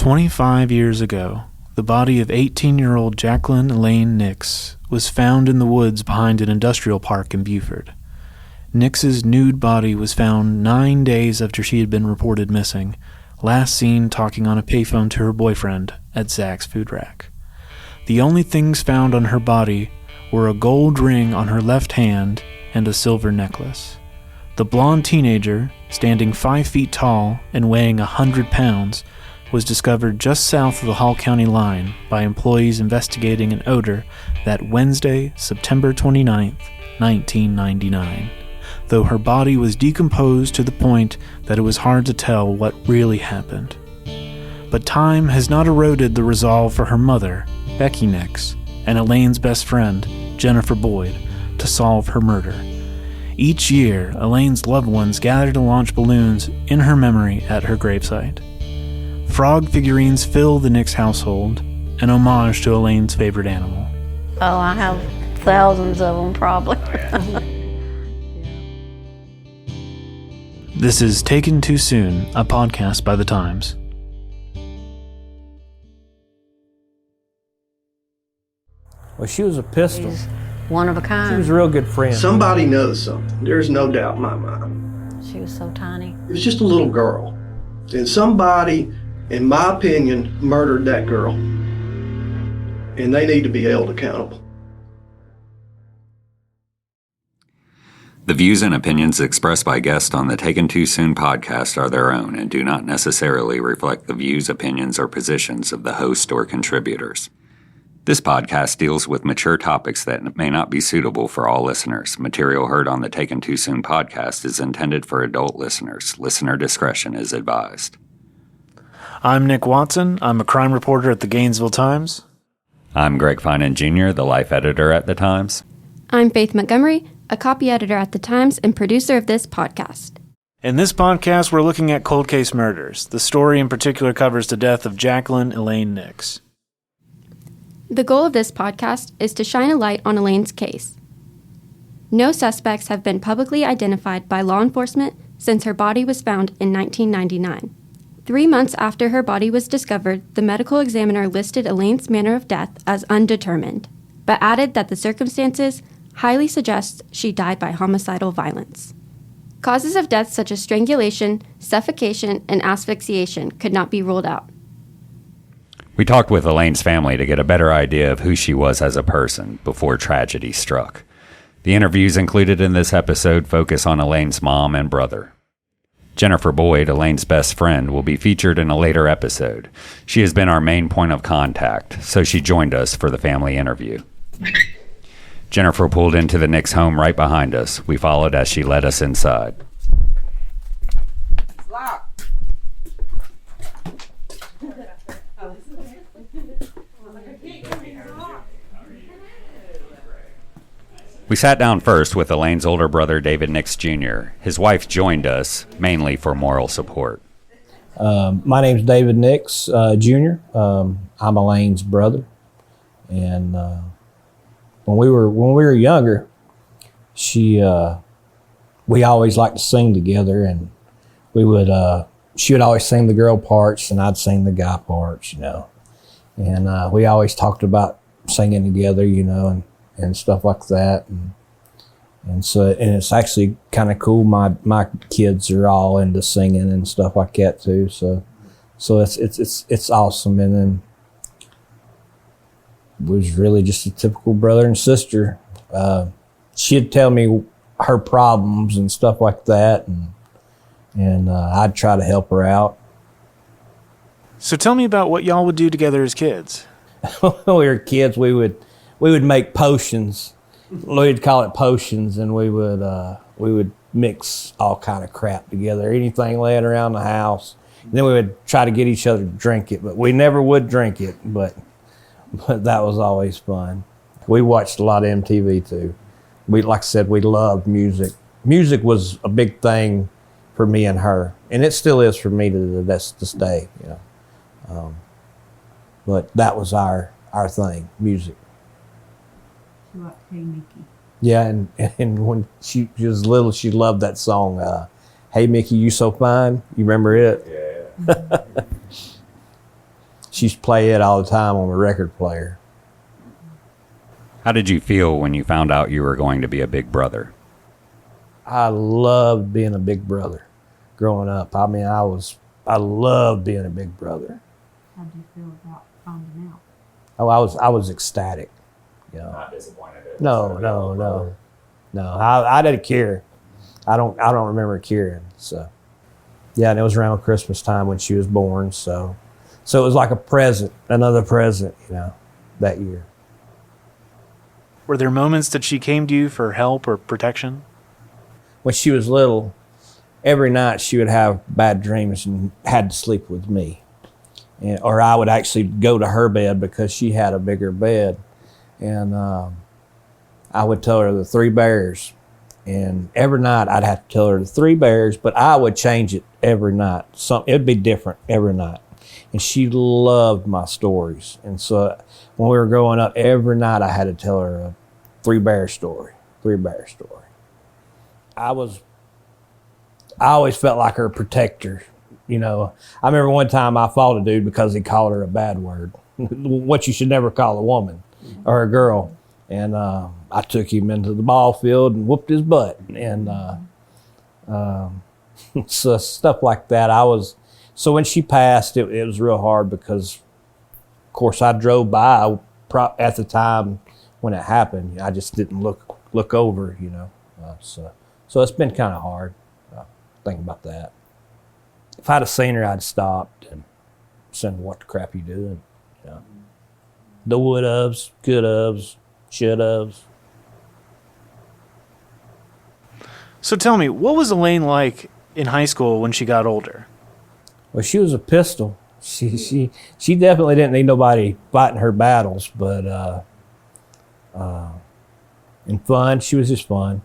25 years ago, the body of 18-year-old Jacqueline Elaine Nix was found in the woods behind an industrial park in Beaufort. Nix's nude body was found 9 days after she had been reported missing, last seen talking on a payphone to her boyfriend at Zack's food rack. The only things found on her body were a gold ring on her left hand and a silver necklace. The blonde teenager, standing 5 feet tall and weighing 100 pounds, was discovered just south of the Hall County line by employees investigating an odor that Wednesday, September 29th, 1999, though her body was decomposed to the point that it was hard to tell what really happened. But time has not eroded the resolve for her mother, Becky Nix, and Elaine's best friend, Jennifer Boyd, to solve her murder. Each year, Elaine's loved ones gather to launch balloons in her memory at her gravesite. Frog figurines fill the Nix household, an homage to Elaine's favorite animal. Oh, I have thousands of them probably. This is Taken Too Soon, a podcast by The Times. Well, she was a pistol. She's one of a kind. She was a real good friend. Somebody knows something. There's no doubt in my mind. She was so tiny. It was just a little girl. And somebody, in my opinion, murdered that girl. And they need to be held accountable. The views and opinions expressed by guests on the Taken Too Soon podcast are their own and do not necessarily reflect the views, opinions, or positions of the host or contributors. This podcast deals with mature topics that may not be suitable for all listeners. Material heard on the Taken Too Soon podcast is intended for adult listeners. Listener discretion is advised. I'm Nick Watson. I'm a crime reporter at the Gainesville Times. I'm Greg Finan Jr., the life editor at The Times. I'm Faith Montgomery, a copy editor at The Times and producer of this podcast. In this podcast, we're looking at cold case murders. The story in particular covers the death of Jacqueline Elaine Nix. The goal of this podcast is to shine a light on Elaine's case. No suspects have been publicly identified by law enforcement since her body was found in 1999. 3 months after her body was discovered, the medical examiner listed Elaine's manner of death as undetermined, but added that the circumstances highly suggest she died by homicidal violence. Causes of death such as strangulation, suffocation, and asphyxiation could not be ruled out. We talked with Elaine's family to get a better idea of who she was as a person before tragedy struck. The interviews included in this episode focus on Elaine's mom and brother. Jennifer Boyd, Elaine's best friend, will be featured in a later episode. She has been our main point of contact, so she joined us for the family interview. Jennifer pulled into the Nix home right behind us. We followed as she led us inside. It's locked. We sat down first with Elaine's older brother, David Nix Jr. His wife joined us, mainly for moral support. My name's David Nix Jr. I'm Elaine's brother. And when we were younger, we always liked to sing together, and she would always sing the girl parts, and I'd sing the guy parts, And we always talked about singing together, and stuff like that. And it's actually kind of cool. My kids are all into singing and stuff like that too. So it's awesome. And then it was really just a typical brother and sister. She'd tell me her problems and stuff like that, and I'd try to help her out. So tell me about what y'all would do together as kids. When we were kids, we would make potions. We'd call it potions, and we would mix all kind of crap together, anything laying around the house. And then we would try to get each other to drink it, but we never would drink it. But that was always fun. We watched a lot of MTV too. Like I said, we loved music. Music was a big thing for me and her, and it still is for me to this day. But that was our thing, music. She liked Hey Mickey. Yeah, and when she was little, she loved that song, Hey Mickey, You So Fine. You remember it? Yeah. She used to play it all the time on the record player. How did you feel when you found out you were going to be a big brother? I loved being a big brother growing up. I mean, I loved being a big brother. How do you feel about finding out? Oh, I was ecstatic. You know. Not disappointed. No. I didn't care. I don't remember caring. So, yeah, and it was around Christmas time when she was born. So it was like a present, another present, you know, that year. Were there moments that she came to you for help or protection? When she was little, every night she would have bad dreams and had to sleep with me. Or I would actually go to her bed because she had a bigger bed. And I would tell her the 3 bears. And every night I'd have to tell her the 3 bears, but I would change it every night. It'd be different every night. And she loved my stories. And so when we were growing up, every night I had to tell her a 3 bear story. I always felt like her protector. You know, I remember one time I fought a dude because he called her a bad word, what you should never call a woman or a girl. And I took him into the ball field and whooped his butt. And so stuff like that. So when she passed, it was real hard because, of course, I drove by at the time when it happened. I just didn't look over, you know. So it's been kind of hard thinking about that. If I'd have seen her, I'd stopped and said, "What the crap you doing?" You know? The would-haves, could-haves, should-haves. So tell me, what was Elaine like in high school when she got older? Well, she was a pistol. She definitely didn't need nobody fighting her battles, but and fun. She was just fun.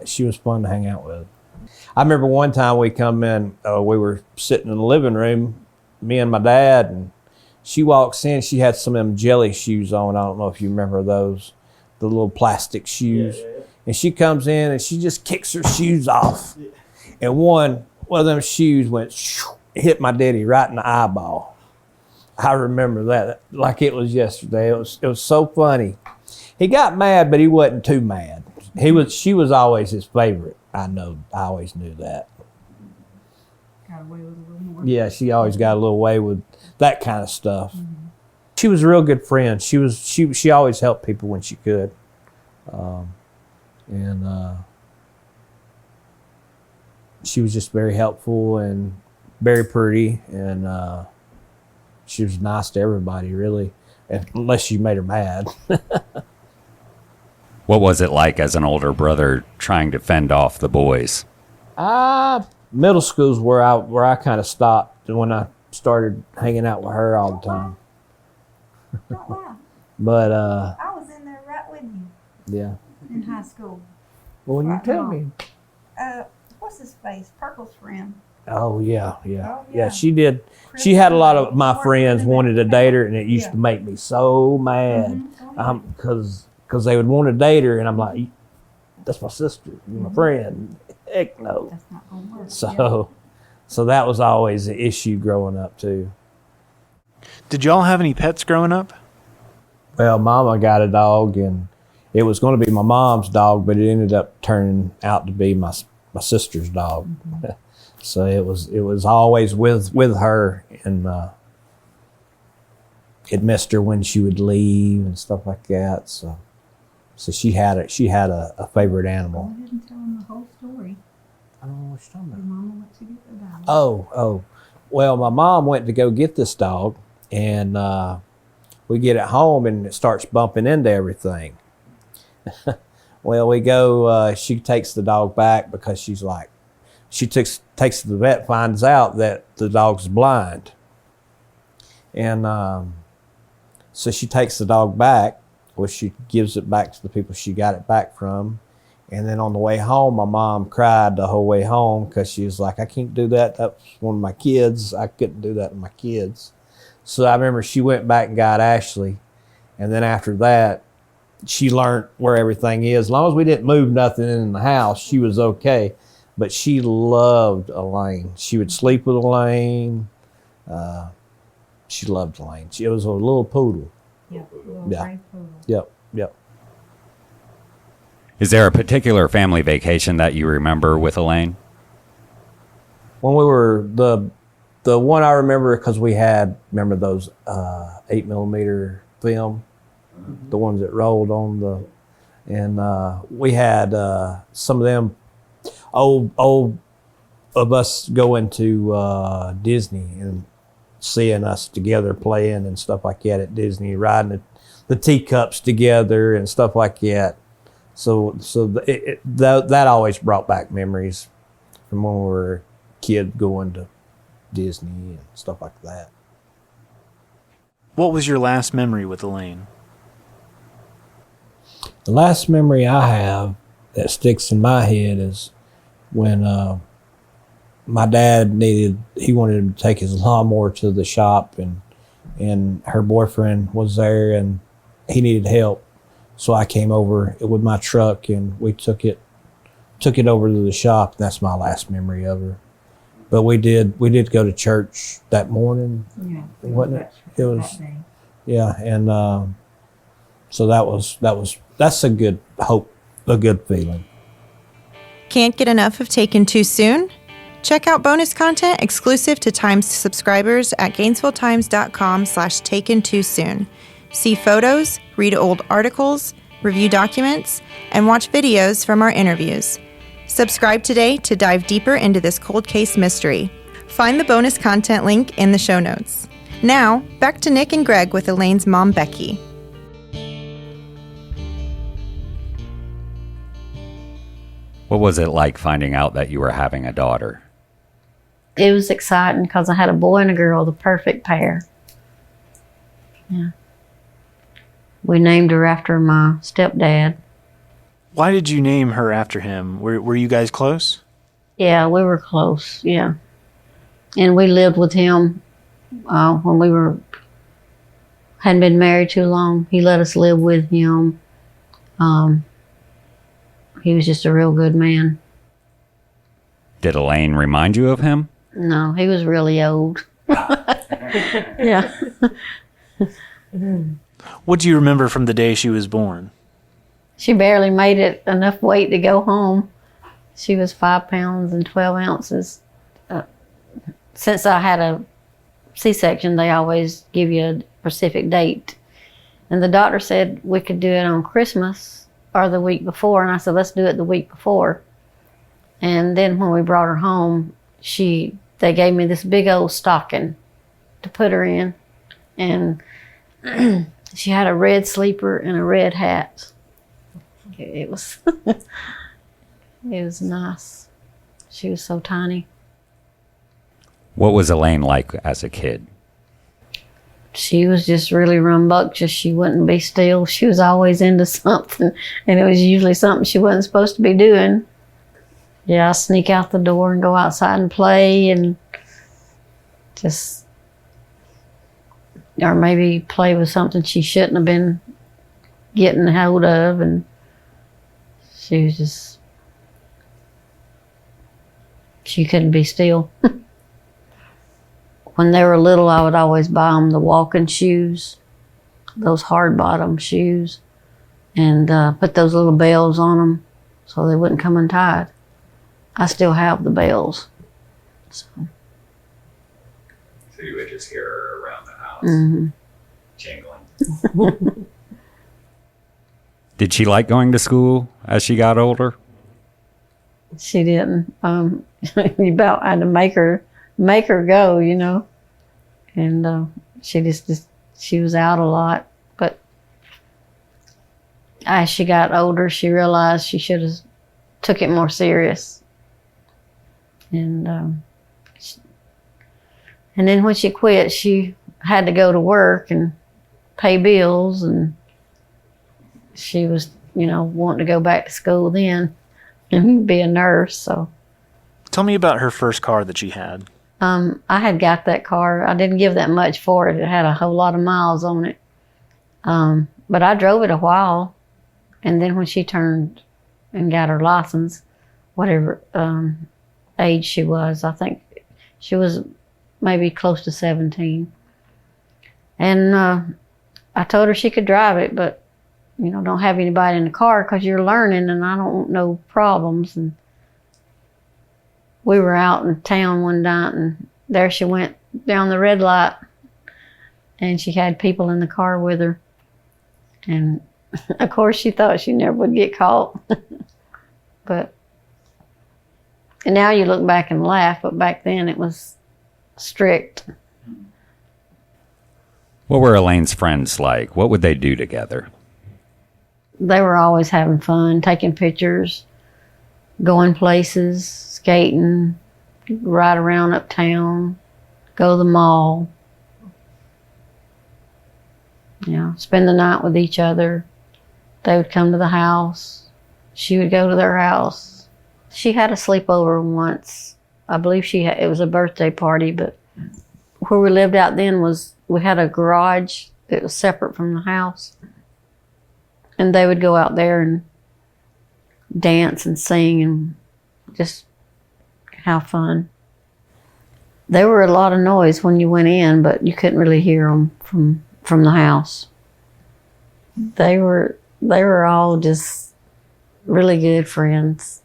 She was fun to hang out with. I remember one time we come in, we were sitting in the living room, me and my dad, and she walks in. She had some of them jelly shoes on. I don't know if you remember those, the little plastic shoes. Yeah. And she comes in and she just kicks her shoes off. Yeah. And one of them shoes hit my daddy right in the eyeball. I remember that like it was yesterday. It was so funny. He got mad, but he wasn't too mad. She was always his favorite. I always knew that. Got away with a little more. Yeah, she always got a little way with that kind of stuff. Mm-hmm. She was a real good friend. She always helped people when she could. She was just very helpful and very pretty, and she was nice to everybody, really, unless you made her mad. What was it like as an older brother trying to fend off the boys? Middle school's where I kind of stopped when I started hanging out with her all the time. Don't laugh. But I was in there right with you. Yeah. In high school. Well, you tell me. What's his face? Purple's friend. Oh yeah. Yeah. Yeah, she did. She had a lot of my friends wanted to date her, and it used to make me so mad. Because they would want to date her, and I'm like, that's my sister, you're my friend. Heck no. That's not going to work. So that was always an issue growing up too. Did y'all have any pets growing up? Well, Mama got a dog, and it was going to be my mom's dog, but it ended up turning out to be my sister's dog. Mm-hmm. So it was always with her, and it missed her when she would leave and stuff like that. So she had a favorite animal. I didn't tell him the whole story. I don't know what you're talking about. Your mama went to get the dog. Oh. Well, my mom went to go get this dog, and we get it home, and it starts bumping into everything. Well, we go. She takes the dog back because she's like, she takes to the vet, finds out that the dog's blind, and so she takes the dog back. Well, she gives it back to the people she got it back from. And then on the way home, my mom cried the whole way home because she was like, I can't do that. That's one of my kids. I couldn't do that to my kids. So I remember she went back and got Ashley. And then after that, she learned where everything is. As long as we didn't move nothing in the house, she was okay. But she loved Elaine. She would sleep with Elaine. she loved Elaine. She was a little poodle. Yep. Yeah. Gray poodle. Yep. Is there a particular family vacation that you remember with Elaine? When we were the one I remember, because we had, remember those 8mm film, the ones that rolled on the, and we had some of them old of us going to Disney and seeing us together playing and stuff like that at Disney, riding the teacups together and stuff like that. So that always brought back memories from when we were kids going to Disney and stuff like that. What was your last memory with Elaine? The last memory I have that sticks in my head is when my dad he wanted to take his lawnmower to the shop, and her boyfriend was there and he needed help. So I came over with my truck and we took it over to the shop. That's my last memory of her. But we did go to church that morning, Yeah. wasn't it? It was, That day. yeah, and so that's a good hope, a good feeling. Can't get enough of Taken Too Soon? Check out bonus content exclusive to Times subscribers at GainesvilleTimes.com/TakenTooSoon. See photos, read old articles, review documents, and watch videos from our interviews. Subscribe today to dive deeper into this cold case mystery. Find the bonus content link in the show notes. Now, back to Nick and Greg with Elaine's mom, Becky. What was it like finding out that you were having a daughter? It was exciting because I had a boy and a girl, the perfect pair. Yeah. We named her after my stepdad. Why did you name her after him? Were you guys close? Yeah, we were close, yeah. And we lived with him when we hadn't been married too long. He let us live with him. He was just a real good man. Did Elaine remind you of him? No, he was really old. Yeah. What do you remember from the day she was born? She barely made it enough weight to go home. She was 5 pounds and 12 ounces. Since I had a C-section, they always give you a specific date. And the doctor said we could do it on Christmas or the week before. And I said, let's do it the week before. And then when we brought her home, they gave me this big old stocking to put her in. And she had a red sleeper and a red hat. It was it was nice. She was so tiny. What was Elaine like as a kid? She was just really rambunctious. She wouldn't be still. She was always into something, and it was usually something she wasn't supposed to be doing. Yeah, I sneak out the door and go outside and play, and just, or maybe play with something she shouldn't have been getting hold of, and she was just, she couldn't be still. When they were little, I would always buy them the walking shoes, those hard bottom shoes, and put those little bells on them so they wouldn't come untied. I still have the bells. So you would just hear her around the house, jingling. Did she like going to school as she got older? She didn't. You about had to make her go, you know. And she just she was out a lot. But as she got older, she realized she should have took it more serious. And then when she quit, she had to go to work and pay bills, and she was, wanting to go back to school then and be a nurse. So, Tell me about her first car that she had. I had got that car. I didn't give that much for it. It had a whole lot of miles on it. But I drove it a while, and then when she turned and got her license, whatever age she was, I think she was maybe close to 17. And I told her she could drive it, but, you know, don't have anybody in the car because you're learning and I don't want no problems. And we were out in town one night and there she went down the red light and she had people in the car with her. And of course she thought she never would get caught. But, and now you look back and laugh, but back then it was strict. What were Elaine's friends like? What would they do together? They were always having fun, taking pictures, going places, skating, ride around uptown, go to the mall. You know, spend the night with each other. They would come to the house. She would go to their house. She had a sleepover once. I believe it was a birthday party, but where we lived out then we had a garage that was separate from the house. And they would go out there and dance and sing and just have fun. There were a lot of noise when you went in, but you couldn't really hear them from the house. They were all just really good friends.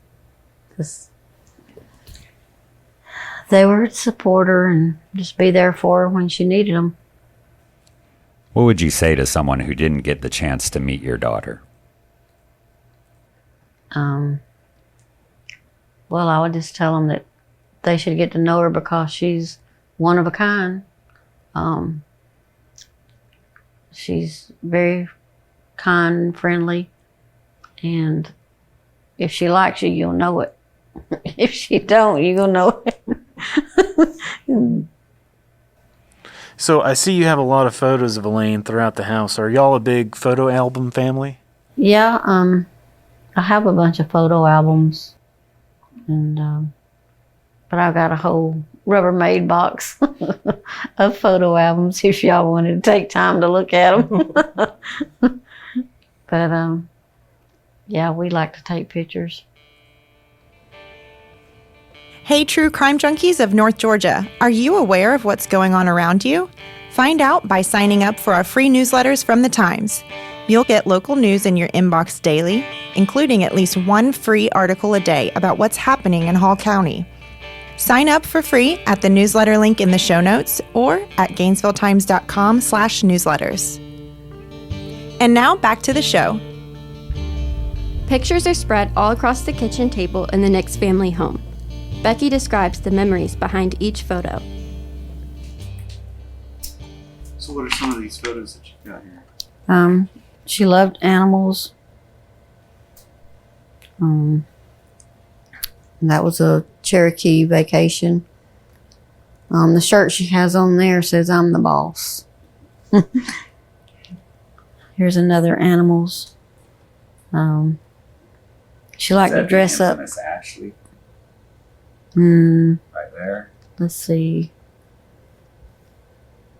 They would support her and just be there for her when she needed them. What would you say to someone who didn't get the chance to meet your daughter? Well, I would just tell them that they should get to know her because she's one of a kind. She's very kind and friendly. And if she likes you, you'll know it. If she don't, you're going to know it. So I see you have a lot of photos of Elaine throughout the house. Are y'all a big photo album family? Yeah, I have a bunch of photo albums, and but I've got a whole Rubbermaid box of photo albums if y'all wanted to take time to look at them. But yeah, we like to take pictures. Hey, true crime junkies of North Georgia, are you aware of what's going on around you? Find out by signing up for our free newsletters from the Times. You'll get local news in your inbox daily, including at least one free article a day about what's happening in Hall County. Sign up for free at the newsletter link in the show notes or at GainesvilleTimes.com/newsletters. And now back to the show. Pictures are spread all across the kitchen table in the Nix family home. Becky describes the memories behind each photo. So what are some of these photos that you've got here? She loved animals. That was a Cherokee vacation. The shirt she has on there says, "I'm the boss." Here's another animals. She liked to dress up. Miss Ashley. Right there. Let's see.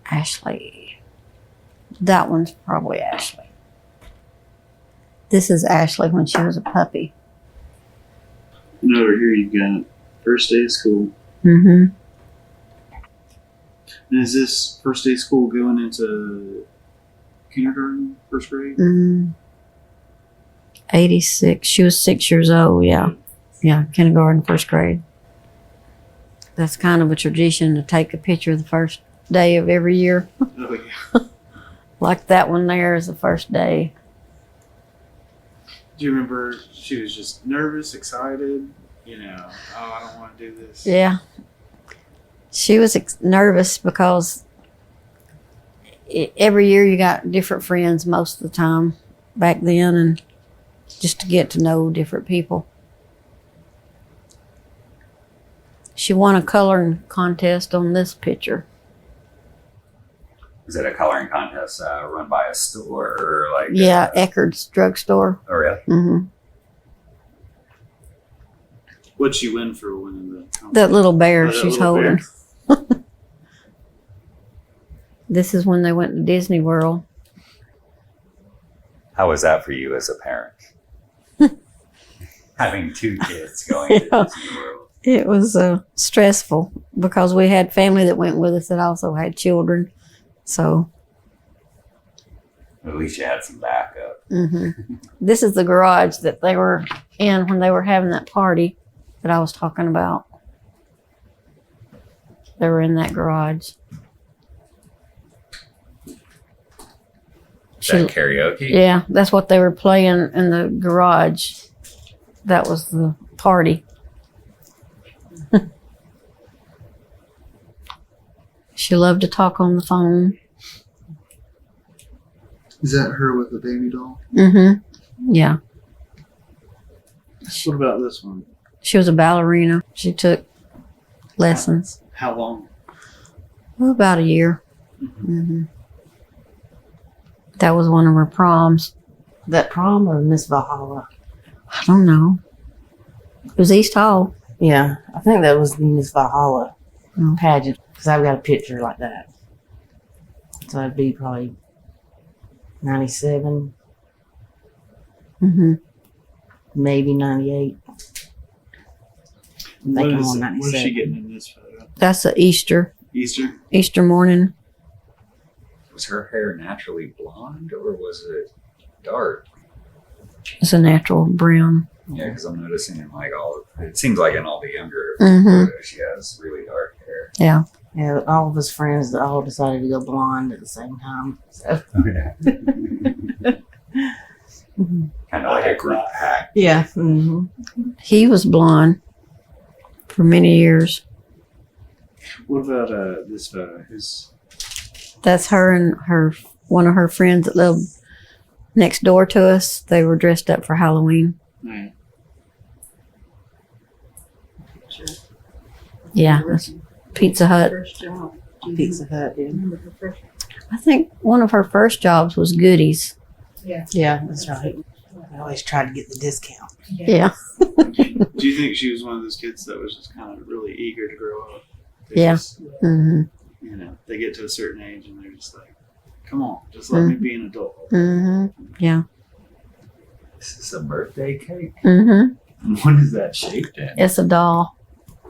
Ashley. That one's probably Ashley. This is Ashley when she was a puppy. And over here you've got first day of school. Mm-hmm. And is this first day of school going into kindergarten, first grade? 86. She was 6 years old, yeah. Yeah, kindergarten, first grade. That's kind of a tradition to take a picture the first day of every year. Oh, yeah. Like that one there is the first day. Do you remember she was just nervous, excited? You know, oh, I don't want to do this. Yeah. She was nervous because every year you got different friends most of the time back then, and just to get to know different people. She won a coloring contest on this picture. Is it a coloring contest run by a store or like? Yeah, Eckerd's drugstore. Oh, really? Mm-hmm. What'd she win for winning the contest? That little bear that she's little holding. bear. This is when they went to Disney World. How was that for you as a parent? Having two kids going to Disney World. It was stressful because we had family that went with us that also had children. So At least you had some backup. This is the garage that they were in when they were having that party that I was talking about. They were in that garage. Is that karaoke? Yeah, that's what they were playing in the garage. That was the party. She loved to talk on the phone. Is that her with the baby doll? Yeah. What about this one? She was a ballerina. She took lessons. How long? Well, about a year. That was one of her proms. That prom or Miss Valhalla? I don't know. It was East Hall. Yeah, I think that was the Miss Valhalla Oh. pageant because I've got a picture like that. So it'd be probably 97, maybe 98. I'm thinking more 97. What is she getting in this photo? That's a Easter morning. Was her hair naturally blonde or was it dark? It's a natural brown. Yeah, because I'm noticing in like it seems like in all the younger photos, she has really dark hair. Yeah. Yeah, all of his friends all decided to go blonde at the same time. So. Kind of like a group hack. Yeah. He was blonde for many years. What about this photo? That's her and one of her friends that lived next door to us. They were dressed up for Halloween. Right. Yeah. Pizza Hut. Pizza Hut, yeah. I think one of her first jobs was Goodies. Yeah, that's right. I always try to get the discount. Yeah. Do you think she was one of those kids that was just kind of really eager to grow up? Yeah. You know, they get to a certain age and they're just like, come on, just let me be an adult. Yeah. Is this a birthday cake? Mm-hmm. What is that shaped in? It's a doll.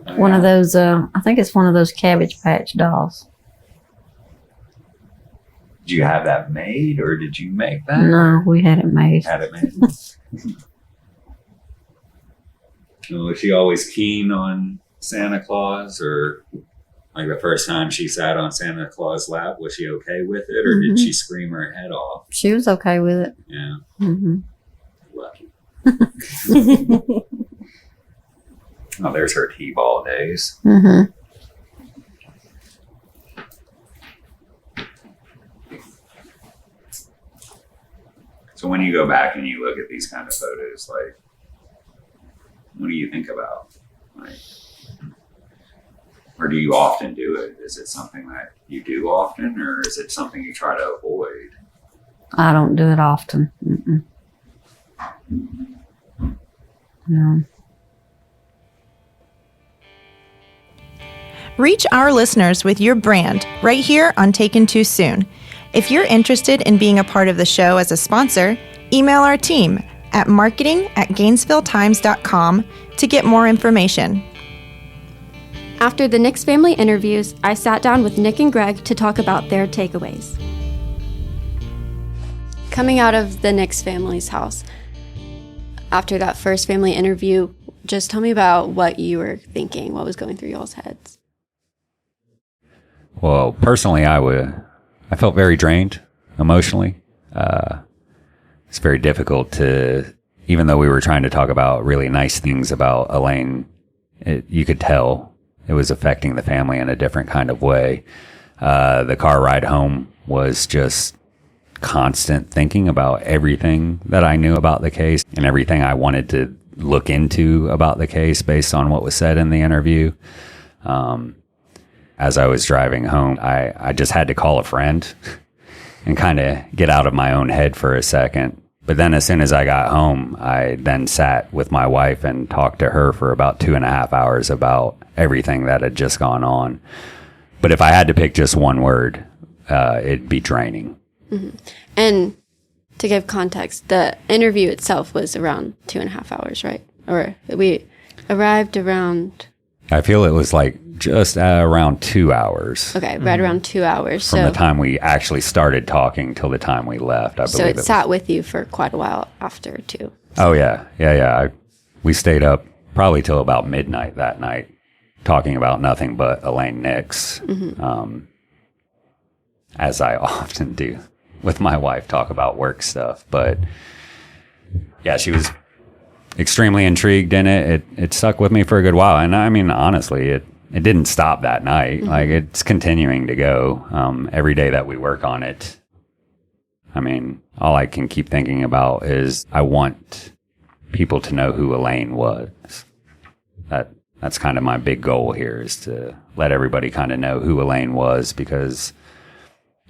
Oh, One yeah. of those, I think it's one of those Cabbage Patch dolls. Did you have that made or did you make that? No, we had it made. Had it made. Was she always keen on Santa Claus, or like the first time she sat on Santa Claus' lap, was she okay with it, or did she scream her head off? She was okay with it. Yeah. Mm-hmm. Lucky. Oh, there's her T-ball days. Mm-hmm. So when you go back and you look at these kind of photos, like, what do you think about? Like, or do you often do it? Is it something that you do often, or is it something you try to avoid? I don't do it often. No. Reach our listeners with your brand right here on Taken Too Soon. If you're interested in being a part of the show as a sponsor, email our team at marketing@gainesvilletimes.com to get more information. After the Nix family interviews, I sat down with Nick and Greg to talk about their takeaways. Coming out of the Nix family's house, after that first family interview, just tell me about what you were thinking, what was going through y'all's heads. Well, personally, I felt very drained emotionally. It's very difficult to, even though we were trying to talk about really nice things about Elaine, you could tell it was affecting the family in a different kind of way. The car ride home was just constant thinking about everything that I knew about the case and everything I wanted to look into about the case based on what was said in the interview. As I was driving home, I just had to call a friend and kind of get out of my own head for a second. But then as soon as I got home, I then sat with my wife and talked to her for about 2.5 hours about everything that had just gone on. But if I had to pick just one word, it'd be draining. Mm-hmm. And to give context, the interview itself was around 2.5 hours, right? Or we arrived around... I feel it was like Just around 2 hours. Okay, right around 2 hours. From the time we actually started talking till the time we left, I believe. So it sat with you for quite a while after, too. Oh, yeah. We stayed up probably till about midnight that night, talking about nothing but Elaine Nix, as I often do with my wife, talk about work stuff. But yeah, she was extremely intrigued in it. It stuck with me for a good while. And I mean, honestly, it didn't stop that night. Like, it's continuing to go every day that we work on it. I mean, all I can keep thinking about is I want people to know who Elaine was. That's kind of my big goal here, is to let everybody kind of know who Elaine was, because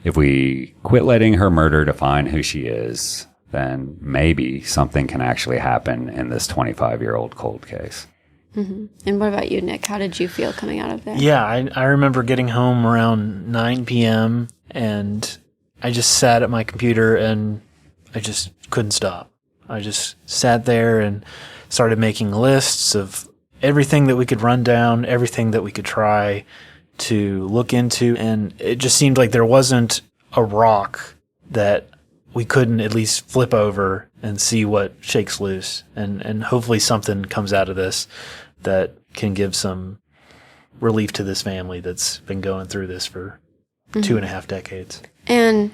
if we quit letting her murder define who she is, then maybe something can actually happen in this 25-year-old cold case. Mm-hmm. And what about you, Nick? How did you feel coming out of there? Yeah, I remember getting home around 9 p.m. and I just sat at my computer and I just couldn't stop. I just sat there and started making lists of everything that we could run down, everything that we could try to look into, and it just seemed like there wasn't a rock that we couldn't at least flip over and see what shakes loose, and hopefully something comes out of this that can give some relief to this family that's been going through this for 2.5 decades. And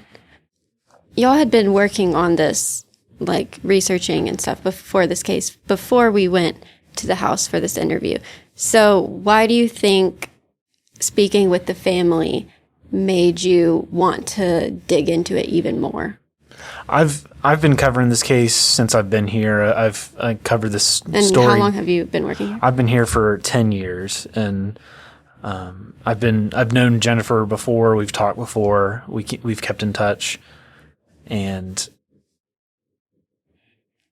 y'all had been working on this, like researching and stuff before this case, before we went to the house for this interview. So why do you think speaking with the family made you want to dig into it even more? I've been covering this case since I've been here. I covered this story. And how long have you been working here? I've been here for 10 years, and I've known Jennifer before. We've talked before. We've kept in touch, and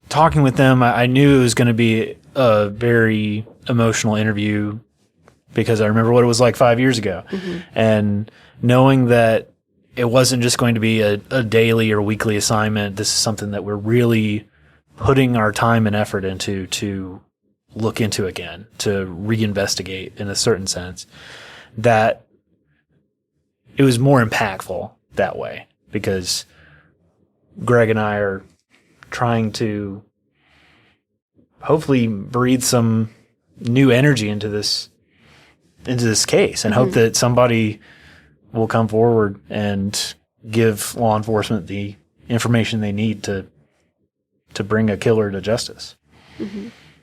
talking with them, I knew it was going to be a very emotional interview because I remember what it was like 5 years ago, and knowing that it wasn't just going to be a daily or weekly assignment. This is something that we're really putting our time and effort into to look into again, to reinvestigate in a certain sense, that it was more impactful that way, because Greg and I are trying to hopefully breathe some new energy into this case, and hope that somebody will come forward and give law enforcement the information they need to bring a killer to justice.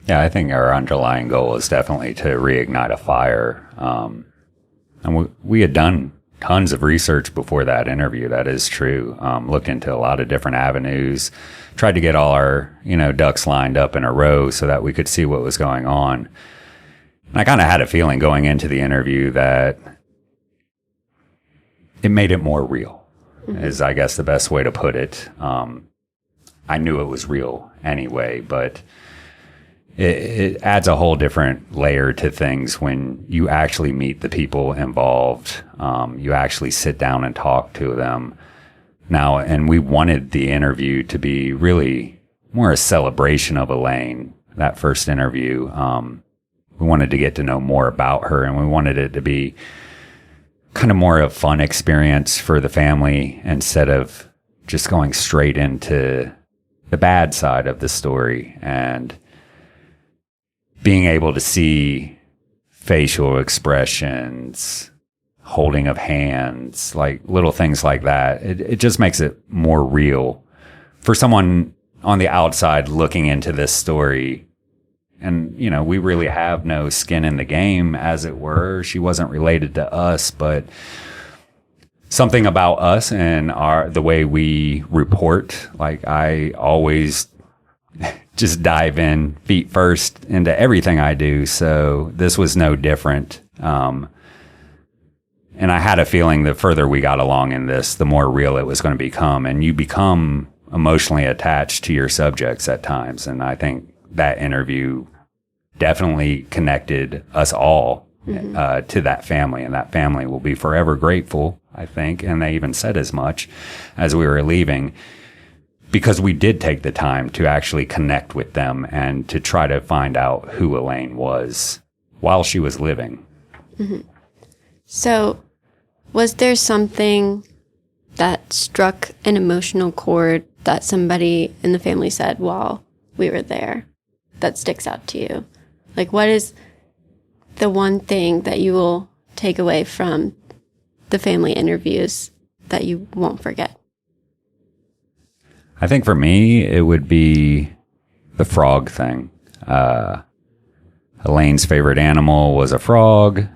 Yeah, I think our underlying goal is definitely to reignite a fire. And we had done tons of research before that interview. That is true. Looked into a lot of different avenues, tried to get all our, ducks lined up in a row so that we could see what was going on. And I kind of had a feeling going into the interview that it made it more real, is I guess the best way to put it. I knew it was real anyway, but it adds a whole different layer to things when you actually meet the people involved. You actually sit down and talk to them. Now, and we wanted the interview to be really more a celebration of Elaine, that first interview. We wanted to get to know more about her, and we wanted it to be kind of more of a fun experience for the family instead of just going straight into the bad side of the story, and being able to see facial expressions, holding of hands, like little things like that. It just makes it more real for someone on the outside looking into this story. And, we really have no skin in the game, as it were. She wasn't related to us, but something about us and the way we report, like I always just dive in feet first into everything I do. So this was no different. And I had a feeling the further we got along in this, the more real it was going to become. And you become emotionally attached to your subjects at times. And I think that interview definitely connected us all to that family, and that family will be forever grateful, I think. And they even said as much as we were leaving, because we did take the time to actually connect with them and to try to find out who Elaine was while she was living. So, was there something that struck an emotional chord that somebody in the family said while we were there that sticks out to you? Like, what is the one thing that you will take away from the family interviews that you won't forget? I think for me, it would be the frog thing. Elaine's favorite animal was a frog.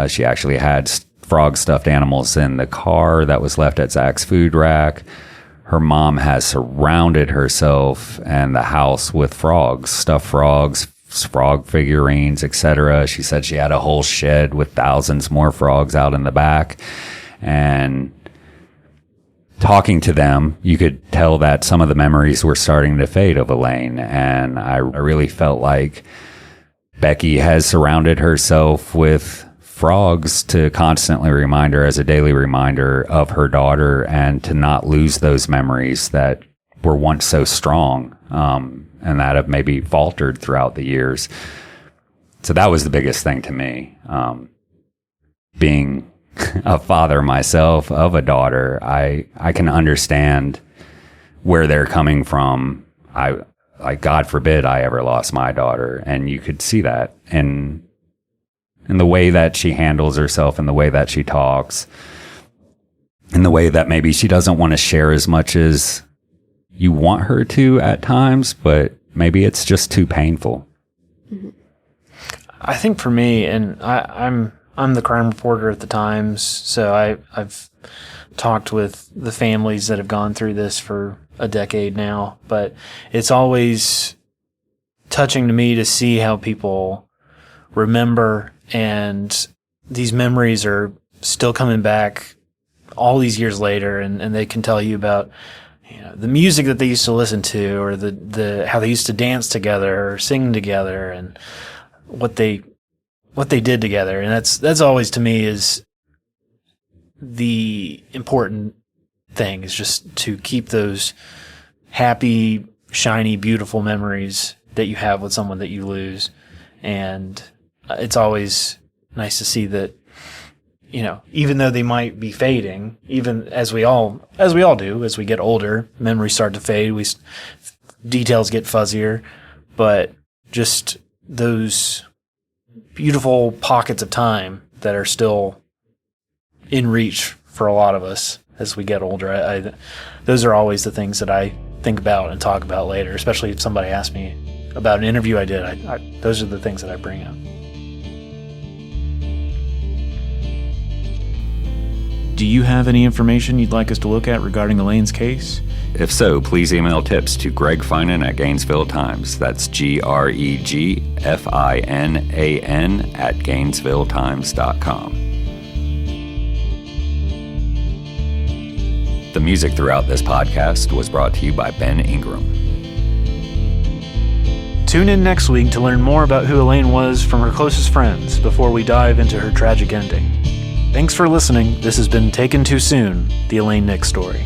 She actually had frog stuffed animals in the car that was left at Zack's food rack. Her mom has surrounded herself and the house with frogs, stuffed frogs, frog figurines, etc. She said she had a whole shed with thousands more frogs out in the back. And talking to them, you could tell that some of the memories were starting to fade of Elaine. And I really felt like Becky has surrounded herself with frogs to constantly remind her, as a daily reminder of her daughter, and to not lose those memories that were once so strong, and that have maybe faltered throughout the years. So that was the biggest thing to me. Being a father myself of a daughter, I can understand where they're coming from. Like, God forbid I ever lost my daughter. And you could see that in the way that she handles herself, in the way that she talks, in the way that maybe she doesn't want to share as much as you want her to at times, but maybe it's just too painful. Mm-hmm. I think for me, and I'm the crime reporter at the Times, so I've talked with the families that have gone through this for a decade now, but it's always touching to me to see how people remember, and these memories are still coming back all these years later, and they can tell you about, you know, the music that they used to listen to, or the how they used to dance together or sing together, and what they did together. And that's always, to me, is the important thing, is just to keep those happy, shiny, beautiful memories that you have with someone that you lose. And it's always nice to see that, you know, even though they might be fading, even as we all do, as we get older, memories start to fade, details get fuzzier, but just those beautiful pockets of time that are still in reach for a lot of us as we get older. Those are always the things that I think about and talk about later, especially if somebody asks me about an interview I did. Those are the things that I bring up. Do you have any information you'd like us to look at regarding Elaine's case? If so, please email tips to Greg Finan at Gainesville Times. That's GregFinan at GainesvilleTimes.com. The music throughout this podcast was brought to you by Ben Ingram. Tune in next week to learn more about who Elaine was from her closest friends before we dive into her tragic ending. Thanks for listening. This has been Taken Too Soon, the Elaine Nix story.